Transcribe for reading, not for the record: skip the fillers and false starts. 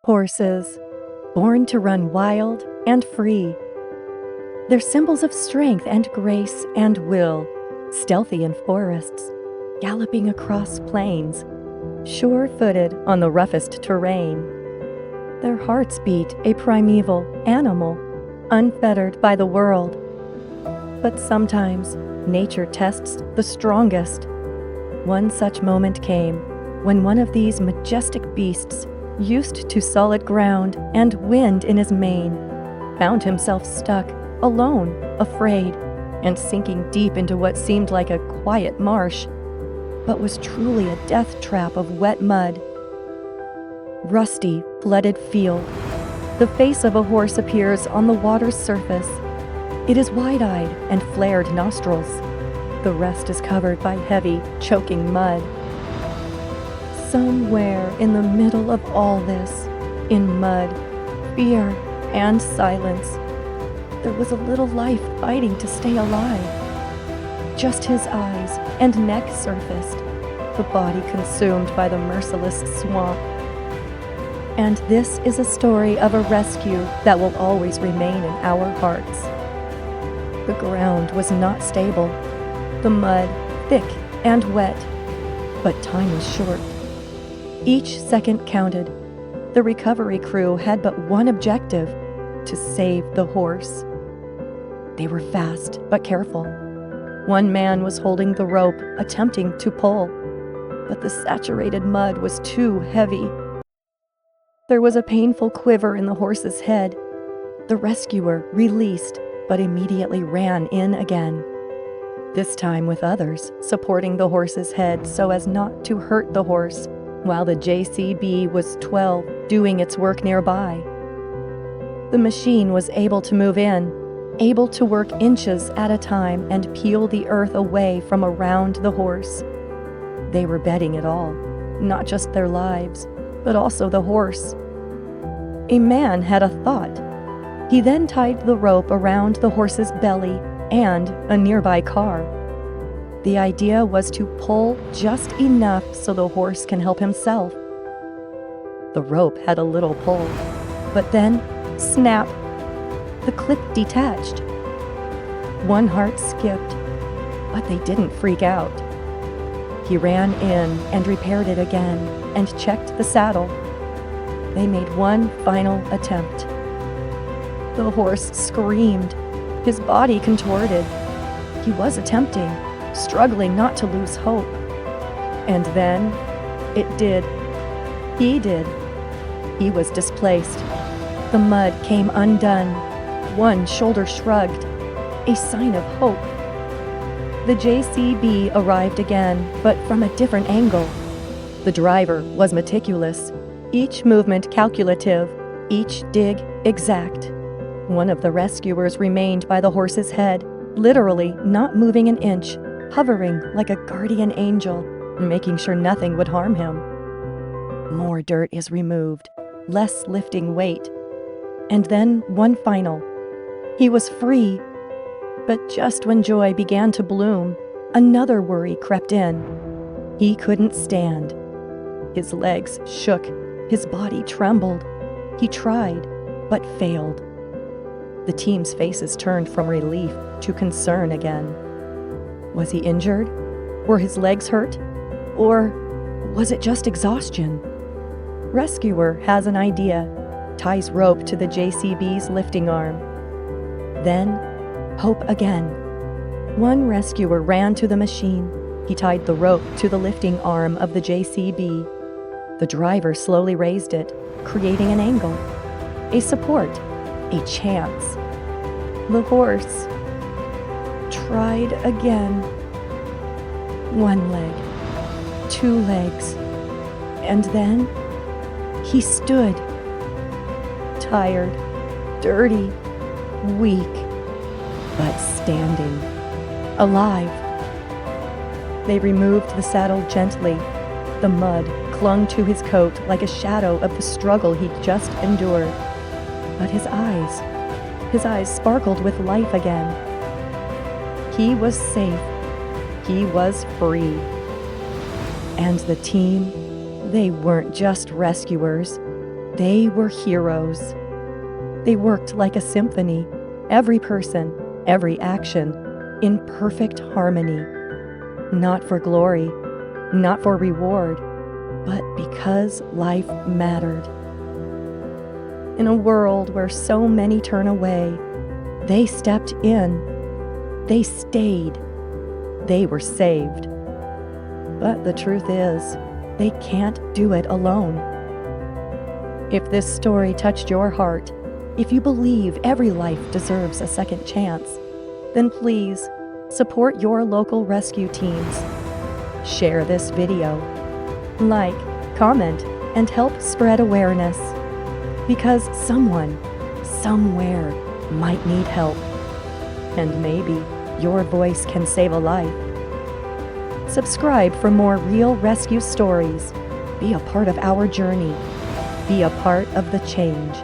Horses, born to run wild and free. They're symbols of strength and grace and will, stealthy in forests, galloping across plains, sure-footed on the roughest terrain. Their hearts beat a primeval animal, unfettered by the world. But sometimes nature tests the strongest. One such moment came when one of these majestic beasts, used to solid ground and wind in his mane, found himself stuck, alone, afraid, and sinking deep into what seemed like a quiet marsh, but was truly a death trap of wet mud. Rusty, flooded field. The face of a horse appears on the water's surface. It is wide-eyed and flared nostrils. The rest is covered by heavy, choking mud. Somewhere in the middle of all this, in mud, fear, and silence, there was a little life fighting to stay alive. Just his eyes and neck surfaced, the body consumed by the merciless swamp. And this is a story of a rescue that will always remain in our hearts. The ground was not stable, the mud thick and wet, but time was short. Each second counted. The recovery crew had but one objective: to save the horse. They were fast but careful. One man was holding the rope, attempting to pull, but the saturated mud was too heavy. There was a painful quiver in the horse's head. The rescuer released, but immediately ran in again, this time with others supporting the horse's head so as not to hurt the horse, while the JCB was 12, doing its work nearby. The machine was able to move in, able to work inches at a time and peel the earth away from around the horse. They were betting it all, not just their lives, but also the horse. A man had a thought. He then tied the rope around the horse's belly and a nearby car. The idea was to pull just enough so the horse can help himself. The rope had a little pull, but then, snap, the clip detached. One heart skipped, but they didn't freak out. He ran in and repaired it again and checked the saddle. They made one final attempt. The horse screamed, his body contorted. He was attempting, struggling not to lose hope. And then, it did. He did. He was displaced. The mud came undone. One shoulder shrugged, a sign of hope. The JCB arrived again, but from a different angle. The driver was meticulous, each movement calculative, each dig exact. One of the rescuers remained by the horse's head, literally not moving an inch, hovering like a guardian angel, making sure nothing would harm him. More dirt is removed, less lifting weight. And then one final. He was free. But just when joy began to bloom, another worry crept in. He couldn't stand. His legs shook, his body trembled. He tried, but failed. The team's faces turned from relief to concern again. Was he injured? Were his legs hurt? Or was it just exhaustion? Rescuer has an idea, ties rope to the JCB's lifting arm. Then, hope again. One rescuer ran to the machine. He tied the rope to the lifting arm of the JCB. The driver slowly raised it, creating an angle, a support, a chance. The horse tried again. One leg, two legs, and then he stood, tired, dirty, weak, but standing, alive. They removed the saddle gently. The mud clung to his coat like a shadow of the struggle he'd just endured. But his eyes sparkled with life again. He was safe. He was free. And the team, they weren't just rescuers. They were heroes. They worked like a symphony, every person, every action, in perfect harmony. Not for glory, not for reward, but because life mattered. In a world where so many turn away, they stepped in. They stayed. They were saved. But the truth is, they can't do it alone. If this story touched your heart, if you believe every life deserves a second chance, then please support your local rescue teams. Share this video. Like, comment, and help spread awareness. Because someone, somewhere, might need help. And maybe your voice can save a life. Subscribe for more real rescue stories. Be a part of our journey. Be a part of the change.